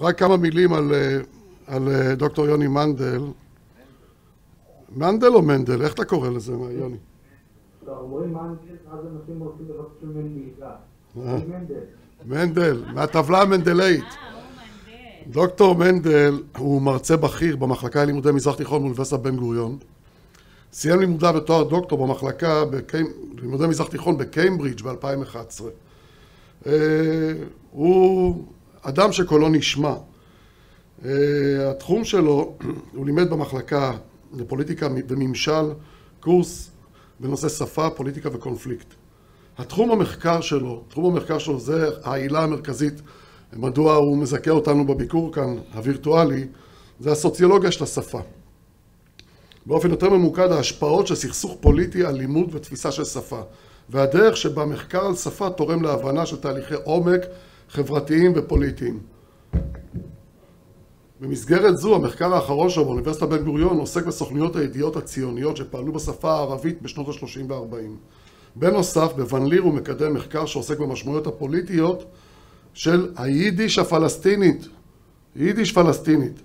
רק כמה מילים על דוקטור יוני מנדל. מנדל או מנדל? איך אתה קורא לזה, יוני? אומרים מנדל, אז אנשים רוצים לראות של מנדל. מנדל, מהטבלה המנדלאית. דוקטור מנדל הוא מרצה בכיר במחלקה ללימודי מזרח תיכון באוניברסיטת בן גוריון. סיים לימודיו בתואר דוקטור במחלקה לימודי מזרח תיכון בקיימברידג' ב-2011. הוא אדם שקולו נשמע. התחום שלו, הוא לימד במחלקה לפוליטיקה וממשל, קורס בנושא שפה, פוליטיקה וקונפליקט. תחום המחקר שלו זה העילה המרכזית, מדוע הוא מזכה אותנו בביקור כאן, הווירטואלי, זה הסוציולוגיה של השפה. באופן יותר ממוקד, ההשפעות של סכסוך פוליטי על לימוד ותפיסה של שפה, והדרך שבה מחקר על שפה תורם להבנה של תהליכי עומק, חברתיים ופוליטיים. במסגרת זו, המחקר האחרון שלו באוניברסיטת בן גוריון עוסק בסוכנויות הידיעות הציוניות שפעלו בשפה הערבית בשנות ה-30 וה-40. בנוסף, בוון ליר הוא מקדם מחקר שעוסק במשמעויות הפוליטיות של היידיש הפלסטינית. יידיש פלסטינית.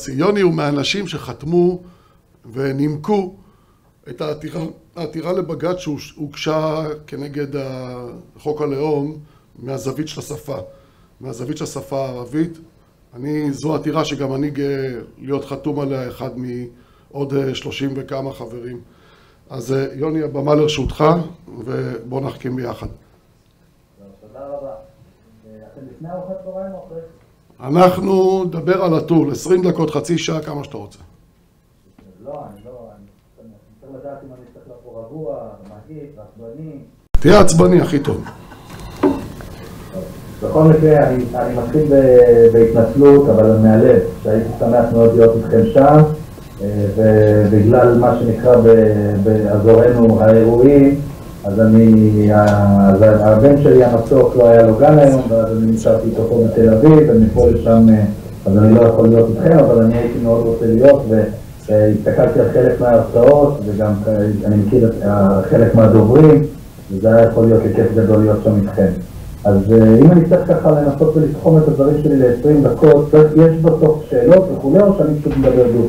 יוני הוא מהאנשים שחתמו ונימקו את העתירה לבג"ץ שהוגשה כנגד חוק הלאום מהזווית של השפה. מהזווית של השפה הערבית. זו עתירה שגם אני גאה להיות חתום עליה, אחד מעוד 30 וכמה חברים. אז יוני, הבמה לרשותך, ובוא נחכים ביחד. תודה רבה. אתם לפני ארוחת צהריים או אחרי? אנחנו נדבר על הטול, 20 דקות, חצי שעה, כמה שאתה רוצה. אני צריך לדעת אם אני צריך לבוא רגוע, מגיב, עצבני. תהיה עצבני, הכי טוב. בכל מקרה, אני מתחיל בהתנצלות, אבל מהלב, שהייתי שמח מאוד להיות איתכם שם, ובגלל מה שנקרא באזורנו האירועים, אז הבן שלי המסוק לא היה לו גן היום, ואז אני נשארתי איתו פה בתל אביב, ומפה לשם, אז אני לא יכול להיות איתכם, אבל אני הייתי מאוד רוצה להיות, והסתכלתי על חלק מההרצאות, וגם אני מכיר חלק מהדוברים, וזה היה יכול להיות לכיף גדול להיות שם איתכם. אז אם אני צריך ככה לנסות ולתחום את הדברים שלי ל-20 דקות, יש בסוף שאלות וכולי, או שאני פשוט מדבר דו?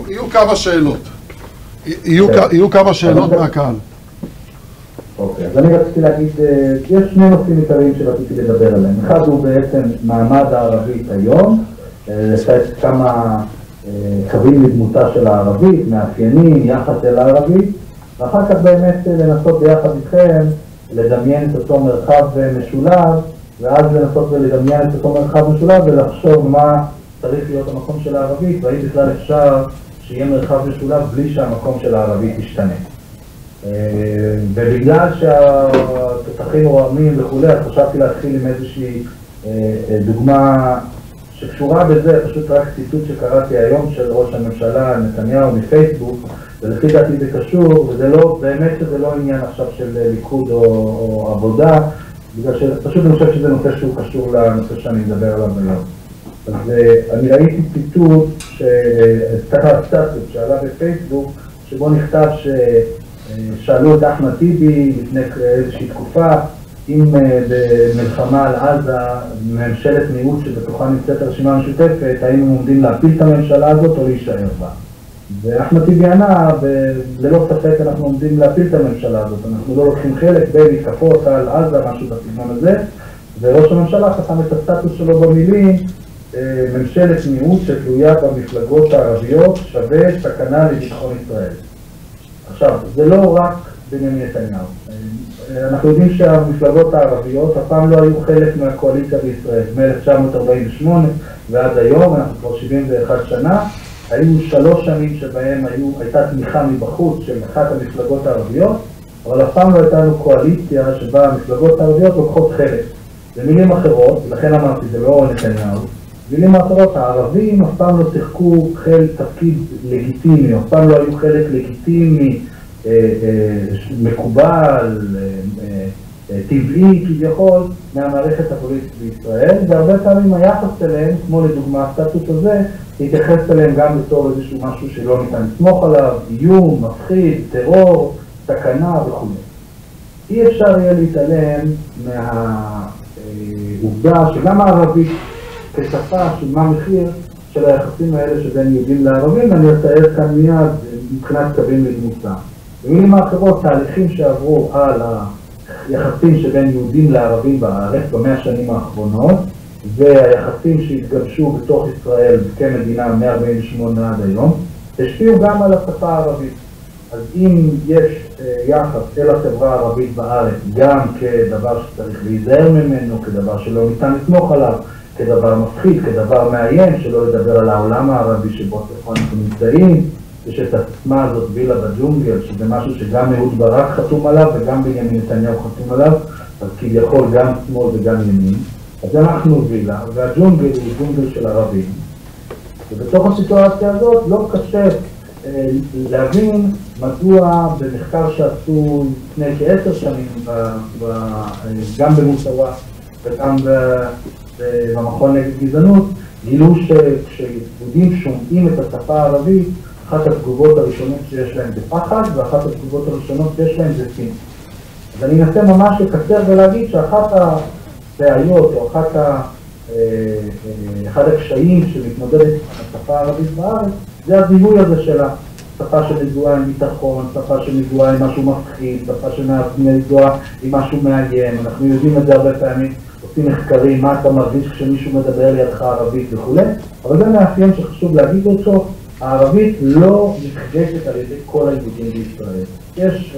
יהיו כמה שאלות. יהיו כמה שאלות מהקהל. אוקיי, אז אני רציתי להגיד, יש שני נושאים עיקריים שרציתי לדבר עליהם. אחד הוא בעצם מעמד הערבית היום, כמה קווים לדמותה של הערבית, מאפיינים, יחס אל הערבית, ואחר כך באמת לנסות ביחד איתכם לדמיין את אותו מרחב משולב, ואז לנסות ולדמיין את אותו מרחב משולב ולחשוב מה צריך להיות המקום של הערבית, והאם בכלל אפשר שיהיה מרחב משולב בלי שהמקום של הערבית ישתנה. ובגלל שהתותחים רועמים וכו', אז חשבתי להתחיל עם איזושהי דוגמה שקשורה בזה, פשוט רק ציטוט שקראתי היום של ראש הממשלה נתניהו מפייסבוק, ולפי דעתי זה קשור, וזה לא, באמת שזה לא עניין עכשיו של ליכוד או עבודה, בגלל שפשוט אני חושב שזה נושא שהוא קשור לנושא שאני מדבר עליו היום. אז אני ראיתי ציטוט שככה סטטוס שעלה בפייסבוק, שבו נכתב ששאלו את אחמד טיבי לפני איזושהי תקופה, אם במלחמה על עזה, ממשלת מיעוט שבתוכה נמצאת הרשימה המשותפת, האם הם עומדים להפיל את הממשלה הזאת או להישאר בה. ואחמד טיבי ענה, וללא ספק אנחנו עומדים להפיל את הממשלה הזאת, אנחנו לא לוקחים חלק במתקפות על עזה, משהו בסגנון הזה, וראש הממשלה חתם את הסטטוס שלו במילים, ממשלת מיעוט שתלויה במפלגות הערביות שווה סכנה לביטחון ישראל. עכשיו, זה לא רק בנימין נתניהו. אנחנו יודעים שהמפלגות הערביות אף פעם לא היו חלק מהקואליציה בישראל. מ-1948 ועד היום, אנחנו כבר 71 שנה, היו 3 שנים שבהם הייתה תמיכה מבחוץ של אחת המפלגות הערביות, אבל אף פעם לא הייתה לנו קואליציה שבה המפלגות הערביות לוקחות חלק. במילים אחרות, ולכן אמרתי, זה לא נתניהו, במילים אחרות, הערבים אף פעם לא שיחקו תפקיד לגיטימי, אף פעם לא היו חלק לגיטימי, מקובל, טבעי כביכול, מהמערכת הפוליטית בישראל, והרבה פעמים היחס אליהם, כמו לדוגמה הסטטוס הזה, להתייחס אליהם גם בתור איזשהו משהו שלא ניתן לסמוך עליו, איום, מפחיד, טרור, סכנה וכו'. אי אפשר יהיה להתעלם מהעובדה שגם הערבית כשפה שילמה מחיר של היחסים האלה שבין יהודים לערבים, ואני אתאר כאן מיד מבחינת קווים לדמותה. במילים האחרות, תהליכים שעברו על היחסים שבין יהודים לערבים בארץ במאה השנים האחרונות, והיחסים שהתגבשו בתוך ישראל כמדינה מ-48 עד היום, השפיעו גם על השפה הערבית. אז אם יש יחס אל החברה הערבית בארץ, גם כדבר שצריך להיזהר ממנו, כדבר שלא ניתן לסמוך עליו, כדבר מפחיד, כדבר מאיים, שלא לדבר על העולם הערבי שבו אנחנו נמצאים, יש את הסיסמה הזאת וילה בג'ונגל, שזה משהו שגם אהוד ברק חתום עליו וגם בנימין נתניהו חתום עליו, אז כביכול גם שמאל וגם ימין. אז אנחנו וילה, והג'ונגל הוא ג'ונגל של ערבים. ובתוך הסיטואציה הזאת לא קשה להבין מדוע במחקר שעשו לפני כ10 שנים, גם במוסאווה וגם במכון נגד גזענות, גילו שכשיהודים שומעים את השפה הערבית, אחת התגובות הראשונות שיש להם זה פחד, ואחת התגובות הראשונות שיש להם זה שנאה. אז אני אנסה ממש לקצר ולהגיד שאחת הבעיות או אחד הקשיים שמתמודדת עם השפה הערבית בארץ, זה הזיהוי הזה שלה. שפה שמזוהה עם ביטחון, שפה שמזוהה עם משהו מפחיד, שפה שמזוהה עם משהו מאיים. אנחנו יודעים את זה הרבה פעמים, עושים מחקרים, מה אתה מרגיש כשמישהו מדבר לידך ערבית וכו'. אבל זה מאפיין שחשוב להגיד אותו, הערבית לא נחגגת על ידי כל היהודים בישראל. יש,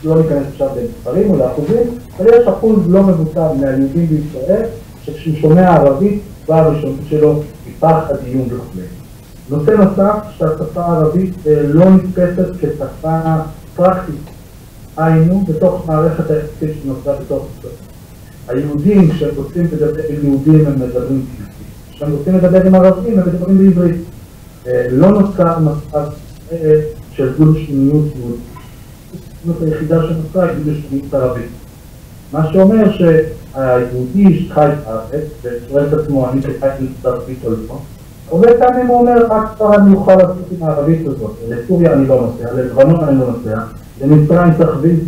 לא ניכנס עכשיו במספרים או לאחוזים, אבל יש אחוז לא מבוטל מהיהודים בישראל, שכשהוא שומע ערבית, בא הראשון שלו מפחד איום וכו'. נושא נוסף שהשפה הערבית לא נתפסת כשפה פרקטית. היינו, בתוך מערכת היחסית שנוצרה בתוך ישראל. היהודים, כשהם רוצים לדבר עם יהודים, הם מדברים כיסית. כשהם רוצים לדבר עם ערבים, הם מדברים בעברית. לא נוצר מצב של דו-לשוניות יהודית. זאת היחידה שנוצרה היא דו-לשוניות ערבית. מה שאומר שהיהודי שחי בארץ, ושואל את עצמו, אני כחי ערבית או לא, הרבה פעמים הוא אומר, רק כבר אני אוכל לעשות עם הערבית הזאת. לסוריה אני לא נוסע, ללבנון אני לא נוסע, למצרים תחוויז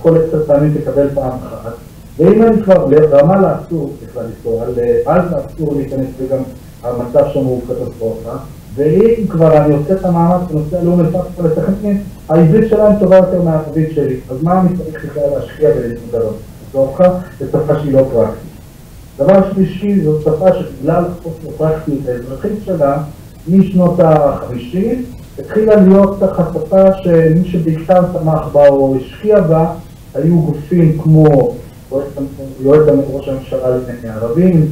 כל 10 פעמים תקבל פעם אחת. ואם אני כבר, לרמאללה אסור בכלל לנסוע, לעזה אסור להיכנס וגם המצב שם הוא קטסטרופה. ואם כבר אני עושה את המאמץ ונוסע לאום אל-פחד לסכנין, העברית שלהם טובה יותר מהערבית שלי. אז מה אני צריך בכלל להשקיע ולהתמודד עליו? זו הופכה לשפה שהיא לא פרקטית. דבר שלישי, זו שפה שבגלל חוסר הפרקטיות האזרחית שלה, משנות ה-50, התחילה להיות תחת שפה שמי שבעיקר תמך בה או השקיע בה, היו גופים כמו יועץ ראש הממשלה לענייני ערבים,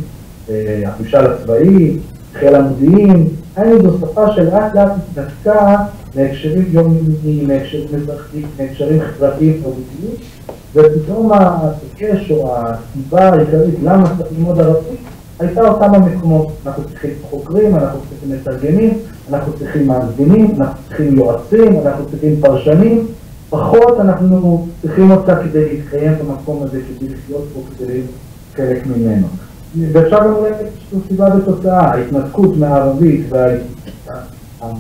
הממשל הצבאי, חיל המודיעין. היינו זו שפה שלאט לאט התנתקה מהקשרים יומיומיים, מהקשרים אזרחיים, מהקשרים חברתיים תרבותיים, ופתאום הקש או הסיבה העיקרית למה צריך ללמוד ערבית הייתה אותם המקומות. אנחנו צריכים חוקרים, אנחנו צריכים מתרגמים, אנחנו צריכים מאזינים, אנחנו צריכים יועצים, אנחנו צריכים פרשנים. פחות אנחנו צריכים אותה כדי להתקיים במקום הזה, כדי לחיות פה, כדי להיות חלק ממנו. ואפשר גם לראות שזו סיבה ותוצאה, ההתנתקות מהערבית וההתנתקות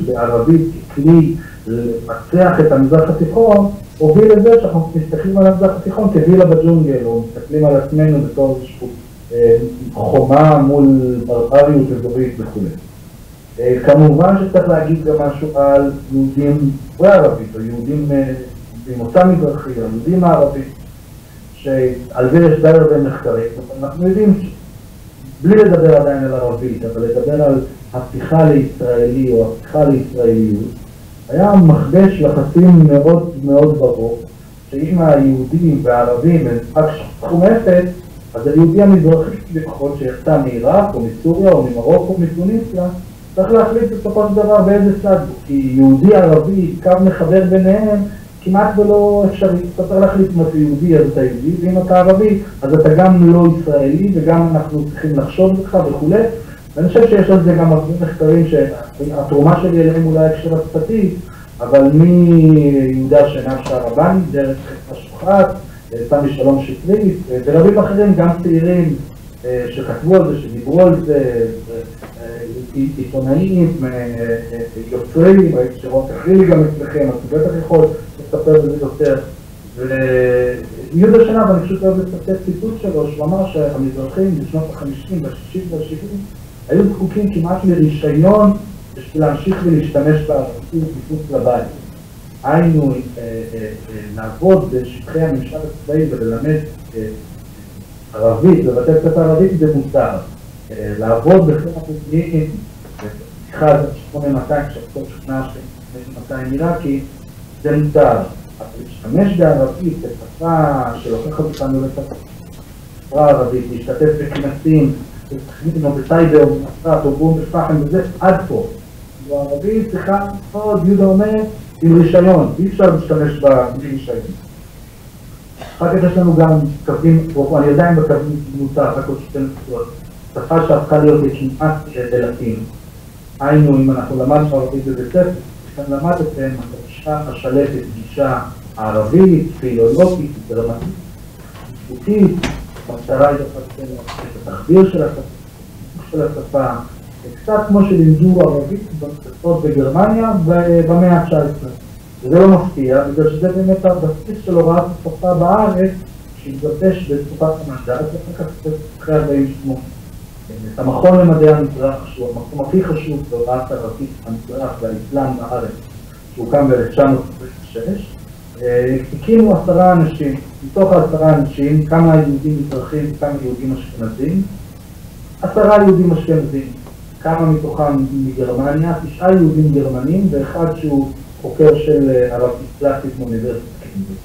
בערבית ככלי לפצח את המזרח התיכון, הוביל לזה שאנחנו מסתכלים על המזרח התיכון כווילה בג'ונגל, או מסתכלים על עצמנו בתור איזושהי חומה מול ברבריות אזורית וכו'. כמובן שצריך להגיד גם משהו על יהודים בערבית, או יהודים ממוצא מזרחי, או יהודים הערבים, שעל זה יש די הרבה מחקרים. אנחנו יודעים, בלי לדבר עדיין על ערבית, אבל לדבר על הפתיחה לישראלי או הפתיחה לישראליות, היה מכבש לחצים מאוד מאוד ברור, שאם היהודים והערבים הם רק תחום אפס, אז היהודי המזרחי לפחות שיצא מעיראק או מסוריה או ממרוקו או מתוניסיה, צריך להחליט בסופו של דבר באיזה צד, כי יהודי ערבי, קו מחבר ביניהם, כמעט ולא אפשרי. אתה צריך להחליט אם אתה יהודי אז אתה יהודי, ואם אתה ערבי אז אתה גם לא ישראלי, וגם אנחנו צריכים לחשוב לך וכו'. ואני חושב שיש על זה גם הרבה מחקרים שהתרומה שלי אליהם אולי הקשר השפתי, אבל מיהודה שאינם שערבני, דרך השוחט, סמי שלום שטרית, ורבים אחרים, גם צעירים שכתבו על זה, שדיברו על זה, עיתונאים, יוצרים, שרון תחרילי גם אצלכם, אז בטח יכול לספר בזה יותר. ויהודה שנהב, אני פשוט אוהב לצטט ציטוט שלו, שהוא אמר שהמזרחים בשנות ה-50, ב-60 וה-70 היו זקוקים כמעט לרישיון בשביל להמשיך ולהשתמש בערבית מחוץ לבית. היינו לעבוד בשטחי הממשל הצבאי וללמד ערבית, לבתי ספר ערבית זה מותר. לעבוד בחיל הפנימיים, אחד 8200, כשכל שכונה 8200 עיראקי, זה מותר. אבל להשתמש בערבית, בשפה שלוקחת אותנו לשפה ערבית, להשתתף בכנסים, בסכנין או בטייבה או בנצרת או באום אל-פחם וזה עד פה. בערבית צריכה מאוד, יהודה אומר, עם רישיון, אי אפשר להשתמש בלי רישיון. אחר כך יש לנו גם קווים, אני עדיין בקווים מותר, אחר כך שתי נקודות. שפה שהפכה להיות כמעט דלתים. היינו, אם אנחנו למדנו ערבית בבית ספר, כאן למדתם, הגישה השלטת, גישה ערבית, פילולוגית, דרמטית, שיפוטית, המטרה היא את התחביר של השפה, קצת כמו שלימדו ערבית במספרות בגרמניה במאה ה-19. וזה לא מפתיע, בגלל שזה באמת הבסיס של הוראת השפה בארץ, שהתגבש בתקופת המנדט, ואחר כך אחרי 48. את המכון למדעי המזרח, שהוא המקום הכי חשוב בהוראת ערבית המזרח והאסלאם בארץ, שהוקם ב-1926, הקימו 10 אנשים, מתוך 10 אנשים, כמה יהודים מזרחים וכמה יהודים אשכנזים, 10 יהודים אשכנזים, כמה מתוכם מגרמניה, 9 יהודים גרמנים ואחד שהוא חוקר של ערבית קלאסית מאוניברסיטת קיימברידג'.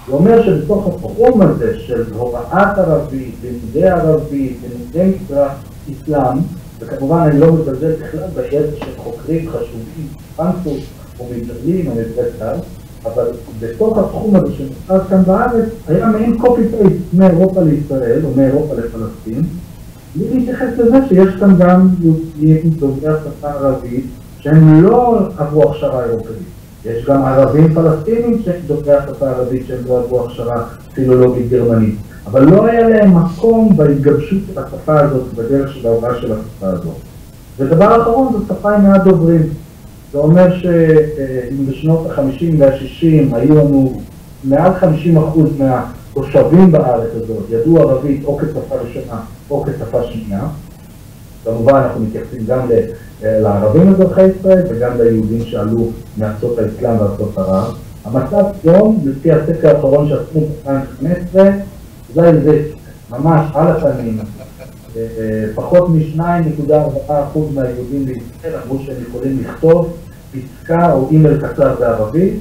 הוא אומר שבתוך התחום הזה של הוראת ערבית, לימודי ערבית, לימודי מזרח, אסלאם, וכמובן אני לא מזלזל בכלל בידע של חוקרים חשובים, פרנקפורט או מברלין או מבריטל, אבל בתוך התחום הזה שנוצר כאן בארץ, היה מעין קופי-פייסט מאירופה לישראל או מאירופה לפלסטין, בלי להתייחס לזה שיש כאן גם יהודים דוברי השפה הערבית שהם לא עברו הכשרה אירופאית. יש גם ערבים פלסטינים שהם דוברי השפה הערבית שהם לא עברו הכשרה פילולוגית גרמנית. אבל לא היה להם מקום בהתגבשות של השפה הזאת, בדרך של ההוראה של השפה הזאת. ודבר אחרון, זו שפה עם מעט דוברים. זה אומר שאם בשנות ה-50 וה-60 היו לנו מעל 50% מהתושבים בארץ הזאת, ידעו ערבית או כשפה ראשונה או כשפה שנייה. כמובן אנחנו מתייחסים גם לערבים אזרחי ישראל וגם ליהודים שעלו מארצות האסלאם וארצות ערב. המצב היום, לפי הסקר האחרון שעשינו ב-2015, זה ממש על הפנים, פחות מ-2.4% מהיהודים בישראל אמרו שהם יכולים לכתוב פסקה או אימייל קצר בערבית,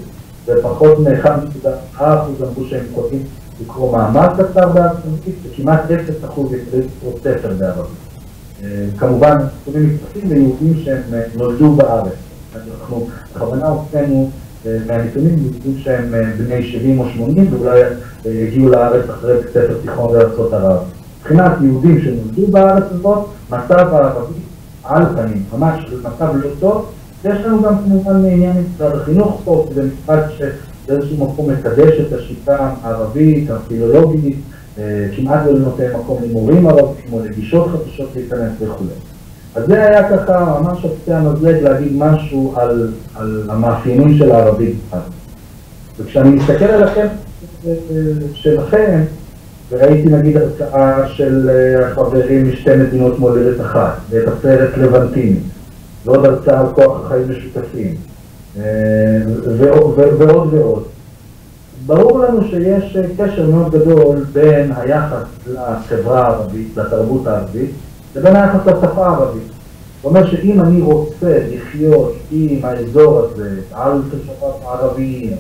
ופחות מ-1.4% אמרו שהם יכולים לקרוא מאמר קצר בערבית, וכמעט 0% יכולים לקרוא ספר בערבית. כמובן, כתובים מצטרפים ליהודים שהם נולדו בארץ. אנחנו בכוונה הוצאנו מהנתונים יהודים שהם בני 70 או 80 ואולי הגיעו לארץ אחרי בית ספר תיכון בארצות ערב. מבחינת יהודים שנולדו בארץ הזאת, מצב הערבי על פנים, ממש מצב לא טוב, ויש לנו גם כמובן עניין עם משרד החינוך פה, זה משרד שבאיזשהו מקום מקדש את השיטה הערבית, הפילולוגית, כמעט לא נותן מקום למורים ערבים או לגישות חדשות להיכנס וכו'. אז זה היה ככה ממש קצה המזלג להגיד משהו על המאפיינים של הערבית. וכשאני מסתכל עליכם שלכם, וראיתי נגיד הרצאה של חברים משתי מדינות מולדת אחת, ואת הסרט לבנטיני, ועוד הרצאה על כוח החיים משותפים, ועוד ועוד. ברור לנו שיש קשר מאוד גדול בין היחס לחברה הערבית, לתרבות הערבית, לבין היחס לשפה הערבית. זאת אומרת שאם אני רוצה לחיות עם האזור הזה על תושביו הערביים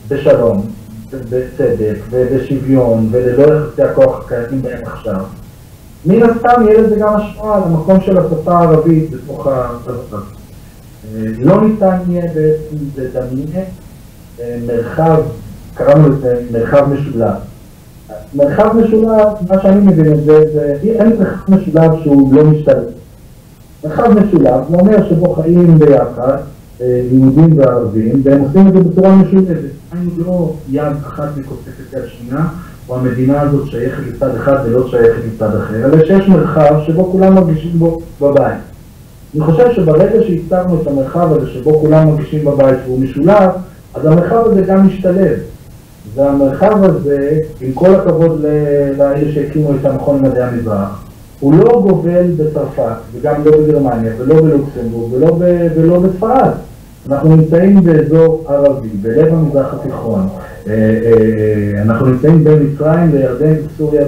בשלום, בצדק ובשוויון וללא יחסי הכוח הקיימים בהם עכשיו, מן הסתם יהיה לזה גם השפעה על המקום של השפה הערבית בתוך הדבר. לא ניתן יהיה בעצם לדמיין מרחב, קראנו לזה מרחב משולב. מרחב משולב, מה שאני מבין זה אין מרחב משולב שהוא לא משתלב. מרחב משולב, זה אומר שבו חיים ביחד, יהודים וערבים, והם עושים את זה בצורה משולבת. היינו לא יד אחת מקופצת יד שנייה, או המדינה הזאת שייכת לצד אחד ולא שייכת לצד אחר, אלא שיש מרחב שבו כולם מרגישים בו בבית. אני חושב שברגע שהצטרנו את המרחב הזה שבו כולם מרגישים בבית והוא משולב, אז המרחב הזה גם משתלב. והמרחב הזה, עם כל הכבוד לאלה שהקימו את המכון למדעי המזרח, הוא לא גובל בצרפת, וגם לא בגרמניה, ולא בלוקסמבורג, ולא בספרד. אנחנו נמצאים באזור ערבי, בלב המזרח התיכון. אנחנו נמצאים בין מצרים לירדן, סוריה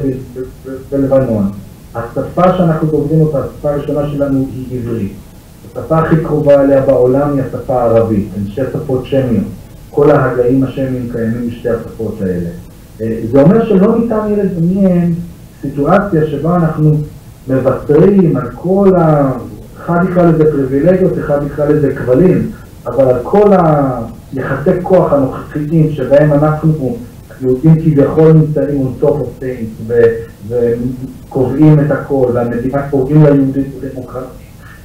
ולבנון. השפה שאנחנו דוברים אותה, השפה הראשונה שלנו היא עברית. השפה הכי קרובה אליה בעולם היא השפה הערבית, הן שתי שפות שמיות. כל ההגאים השמיים קיימים בשתי השפות האלה. זה אומר שלא ניתן יהיה לדמיין סיטואציה שבה אנחנו מבטרים על כל אחד יקרא לזה פריבילגיות, אחד יקרא לזה כבלים, אבל על כל היחסי כוח הנוכחיים שבהם אנחנו יהודים כביכול נמצאים on top of things וקובעים את הכל, והמדינה קובעים ליהודית ודמוקרטית,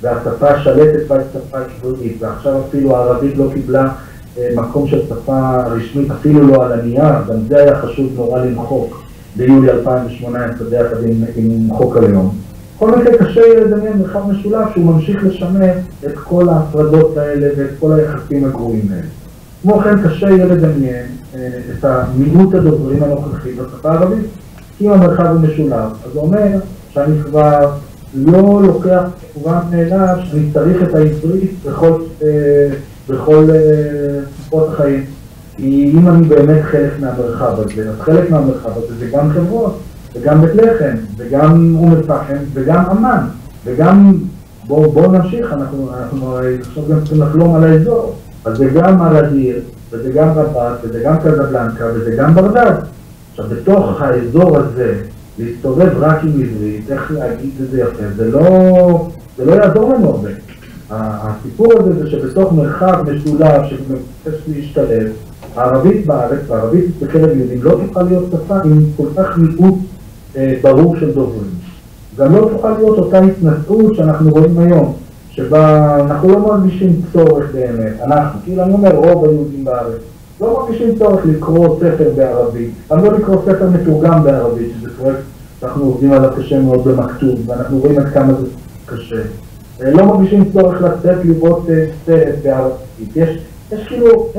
והשפה שלטת בה שפה עברית, ועכשיו אפילו הערבית לא קיבלה מקום של שפה רשמית, אפילו לא על הנייר, גם זה היה חשוב נורא למחוק ביולי 2018 ביחד עם חוק הלאום. בכל מקרה קשה לדמיין מרחב משולב שהוא ממשיך לשמר את כל ההפרדות האלה ואת כל היחסים הגרועים האלה. כמו כן קשה יהיה לדמיין את המיעוט הדוברים הנוכחי בשפה הערבית, כי אם המרחב הוא משולב, אז זה אומר שאני כבר לא לוקח כמובן מאליו שאני צריך את העברית בכל תקופות החיים. כי אם אני באמת חלק מהמרחב הזה, אז חלק מהמרחב הזה זה גם חברות, וגם בית לחם, וגם אום אל-פחם, וגם אמן, וגם בואו נמשיך, אנחנו עכשיו גם צריכים לחלום על האזור, אז זה גם ארדיר, וזה גם רבת, וזה גם קזבלנקה, וזה גם ברדד. עכשיו בתוך האזור הזה, להסתובב רק עם עברית, איך להגיד את זה יפה, זה לא יעזור לנו הרבה. הסיפור הזה זה שבתוך מרחב משולב שמבקש להשתלב, הערבית בארץ, והערבית בקרב יהודים לא תוכל להיות שפה עם כל כך מיעוט ברור של דוברים. גם לא תוכל להיות אותה התנשאות שאנחנו רואים היום, שבה אנחנו לא מרגישים צורך באמת, אנחנו, כאילו אני אומר רוב היהודים בארץ, לא מרגישים צורך לקרוא ספר בערבית, גם לא לקרוא ספר מתורגם בערבית, שזה פרויקט שאנחנו עובדים עליו קשה מאוד במכתוב, ואנחנו רואים עד כמה זה קשה. לא מרגישים צורך לצאת לראות סרט בערבית. יש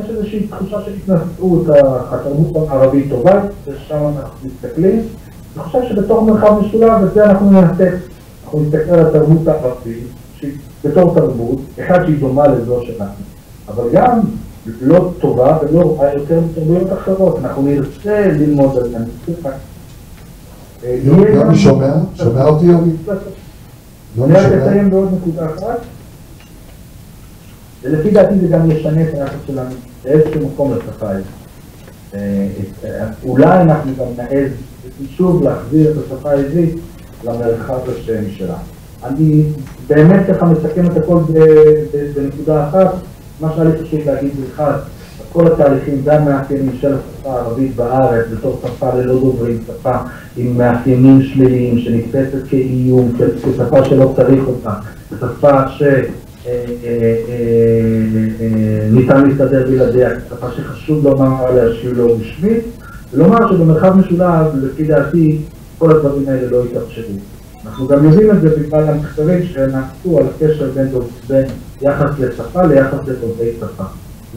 איזושהי תחושה של התנשאות, התרבות הערבית טובה, ושם אנחנו מסתכלים. אני חושב שבתוך מרחב משולב, וזה אנחנו ננתק. אנחנו נסתכל על התרבות הערבית, שהיא בתור תרבות, אחד שהיא דומה לזו שלנו, אבל גם לא טובה ולא רעה יותר מתרבויות אחרות. אנחנו נרצה ללמוד על זה. יוני שומע? שומע אותי יוני? אני רק אציין בעוד נקודה אחת, ולפי דעתי זה גם ישנה את היחס שלנו באיזשהו מקום לשפה הזאת. אולי אנחנו גם נעז שוב להחזיר את השפה העברית למרחב השני שלה. אני באמת ככה מסכם את הכל בנקודה אחת, מה שהיה לי חשוב להגיד זה אחד, כל התהליכים והמאפיינים של השפה הערבית בארץ, בתור שפה ללא דוברים, שפה עם מאפיינים שליליים, שנתפסת כאיום, כשפה שלא צריך אותה, שפה שניתן להסתדר בלעדיה, שפה שחשוב לומר עליה שהיא לא רשמית, ולומר שבמרחב משולב, לפי דעתי, כל הדברים האלה לא יתאפשרו. אנחנו גם יודעים את זה בגלל המחקרים שנעשו על הקשר בין יחס לשפה ליחס לדוברי שפה.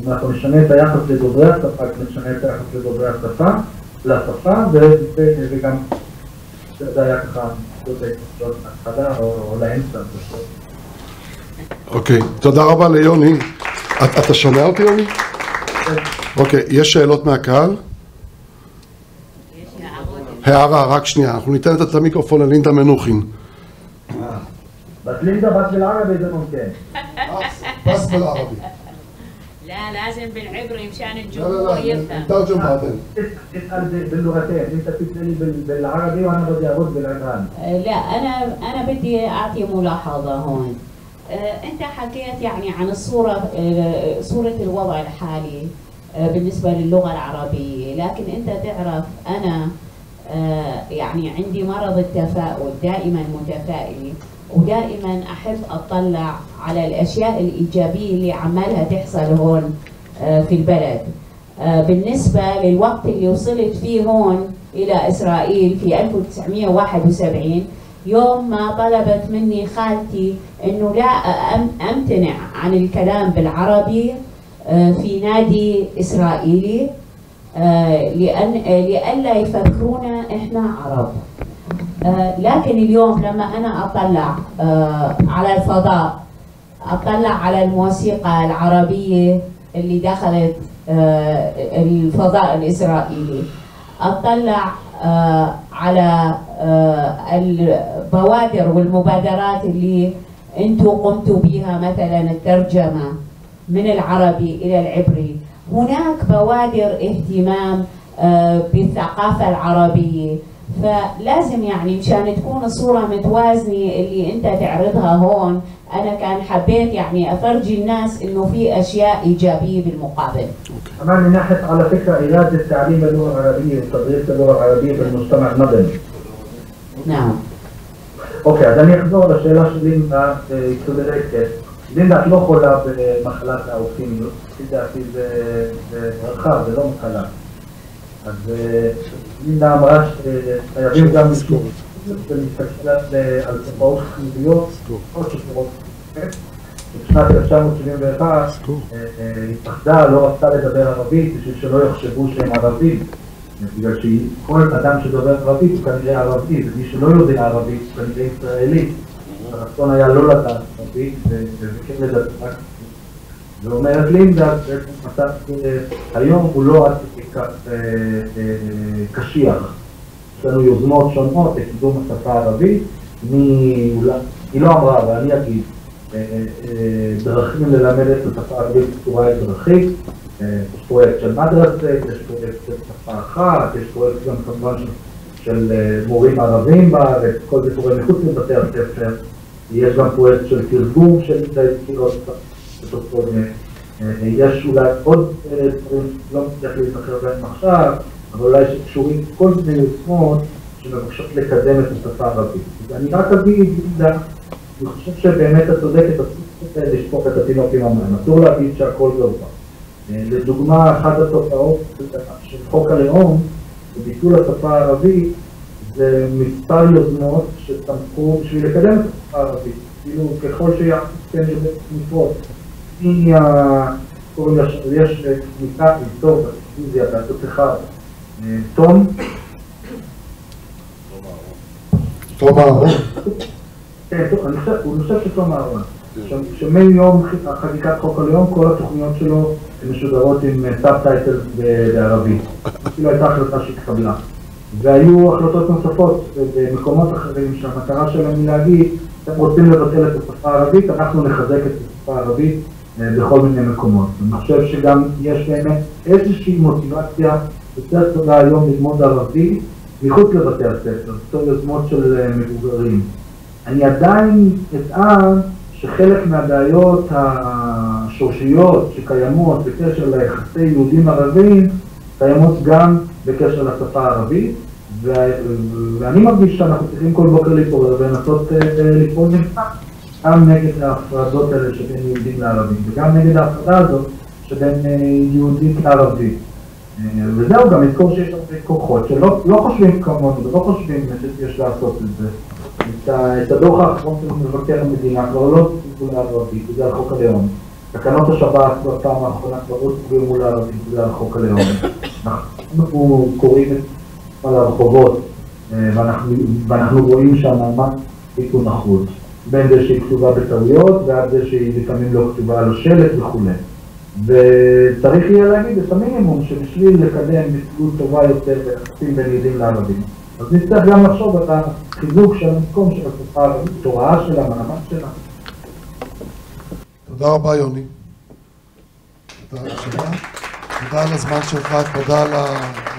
אם אנחנו נשנה את היחס לדוברי השפה, נשנה את היחס לדוברי השפה, וגם זה היה ככה, זאת התחלה או לאמצע. אוקיי, תודה רבה ליוני. אתה שומע אותי יוני? אוקיי, יש שאלות מהקהל? הערה, רק שנייה, אנחנו ניתן את המיקרופון ללינדה מנוחין. בס לינדה בס بالعربي זה ممكن. بس بالعربي. لا لازم بالعبري مشان الجمهور يفهم. نترجم بعدين. اسأل باللغتين، انت بتسألني بالعربي وانا بدي ارد بالعبراني. لا انا بدي اعطي ملاحظة هون. انت حكيت يعني عن صورة الوضع الحالي بالنسبة للغة العربية، لكن انت تعرف انا يعني عندي مرض التفاؤل، دائما متفائلة ودائما احب اطلع على الاشياء الايجابيه اللي عمالها تحصل هون في البلد. بالنسبه للوقت اللي وصلت فيه هون الى اسرائيل في 1971 يوم ما طلبت مني خالتي انه لا امتنع عن الكلام بالعربي في نادي اسرائيلي، لئلا يفكرونا إحنا عرب. لكن اليوم لما أنا أطلع على الفضاء، أطلع على الموسيقى العربية اللي دخلت الفضاء الإسرائيلي، أطلع على البوادر والمبادرات اللي أنتم قمتوا بها، مثلا الترجمة من العربي إلى العبري، هناك بوادر اهتمام بالثقافة العربية. فلازم يعني مشان تكون الصورة متوازنة اللي انت تعرضها هون، انا كان حبيت يعني افرجي الناس انه في اشياء ايجابية بالمقابل. كمان من ناحية على فكرة إرادة تعليم اللغة العربية وتدريس اللغة العربية بالمجتمع المدني. نعم. אוקיי, אז אני אחזור לשאלה שלי צודקת. לינדה, את לא חולה במחלת האופטימיות, לפי דעתי זה רחב, זה לא מחלה. אז לינדה אמרה שחייבים גם לשמור ולהסתכל על תופעות חיוביות, עוד שקורות. בשנת 1971 התאחדה, לא רצתה לדבר ערבית בשביל שלא יחשבו שהם ערבים. בגלל שכל אדם שדובר ערבית הוא כנראה ערבי, ומי שלא יודע ערבית הוא כנראה ישראלי. הרצון היה לא לדעת ערבית וכן לדעת. ואומרת לינדה, היום הוא לא עד קשיח. יש לנו יוזמות שונות לקידום השפה הערבית. היא לא אמרה, אבל אני אגיד, דרכים ללמד את השפה הערבית בצורה אזרחית. יש פרויקט של מדרסה, יש פרויקט של שפה אחת, יש פרויקט גם כמובן של מורים ערבים בארץ, כל זה קורה מחוץ לבתי הספר. יש גם פרויקט של תרגום של התקילות בסופו. יש אולי עוד דברים שלא מצליח להיזכר בהם עכשיו, אבל אולי שקשורים כל מיני יוזמות שמבקשות לקדם את השפה הערבית. אני רק אגיד, אני חושב שבאמת את צודקת, אסור לשפוך את התינוק עם המים, אסור להגיד שהכל גרוע. לדוגמה, אחת התופעות של חוק הלאום, בביטול השפה הערבית, זה מספר יוזמות שצמחו בשביל לקדם את השפה הערבית. כאילו, ככל שיעשו כן נפרוט. יש תמיכה ליצור בטלוויזיה, בעשות אחד, תום אהרון. כן, אני חושב שתום אהרון. שמיום חקיקת חוק הלאום, כל התוכניות שלו משודרות עם סאבטייטל בערבית. אפילו הייתה החלטה שהתקבלה. והיו החלטות נוספות במקומות אחרים שהמטרה שלהם היא להגיד, אתם רוצים לבטל את השפה הערבית, אנחנו נחזק את השפה הערבית בכל מיני מקומות. אני חושב שגם יש באמת איזושהי מוטיבציה יותר גדולה היום ללמוד ערבית מחוץ לבתי הספר, בתור יוזמות של מבוגרים. אני עדיין אטען שחלק מהבעיות השורשיות שקיימות בקשר ליחסי יהודים ערבים קיימות גם בקשר לשפה הערבית, ואני מרגיש שאנחנו צריכים כל בוקר להתעורר ולנסות לפעול נגדה, גם נגד ההפרדות האלה שבין יהודים לערבים וגם נגד ההפרדה הזאת שבין יהודים לערבים. וזהו, גם לזכור שיש הרבה כוחות שלא חושבים כמונו ולא חושבים שיש לעשות את זה. את הדוח האחרון של מבקר המדינה כבר לא ציפו לערבית בגלל חוק הלאום. תקנות השב"כ בפעם האחרונה כבר לא ציפו מול הערבית בגלל חוק הלאום. אנחנו קוראים על הרחובות ואנחנו רואים שהמאמץ תיקון אחוז. בין זה שהיא כתובה בטעויות ועד זה שהיא לפעמים לא כתובה על השלט וכו'. וצריך יהיה להגיד את המינימום שבשביל לקדם מציאות טובה יותר ביחסים בין יהודים לערבים. אז נצטרך גם לחשוב את החיזוק של המקום של השפה הערבית, תוראה שלה, מעמד שלה. תודה רבה יוני. תודה על הזמן שלך, תודה על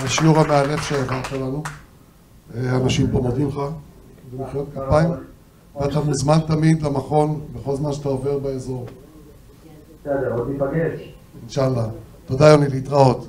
השיעור המאלף שהעברת לנו. אנשים פה מודים לך, במחיאות כפיים. ואתה מוזמן תמיד למכון בכל זמן שאתה עובר באזור. בסדר, עוד ניפגש. אינשאללה. תודה יוני, להתראות.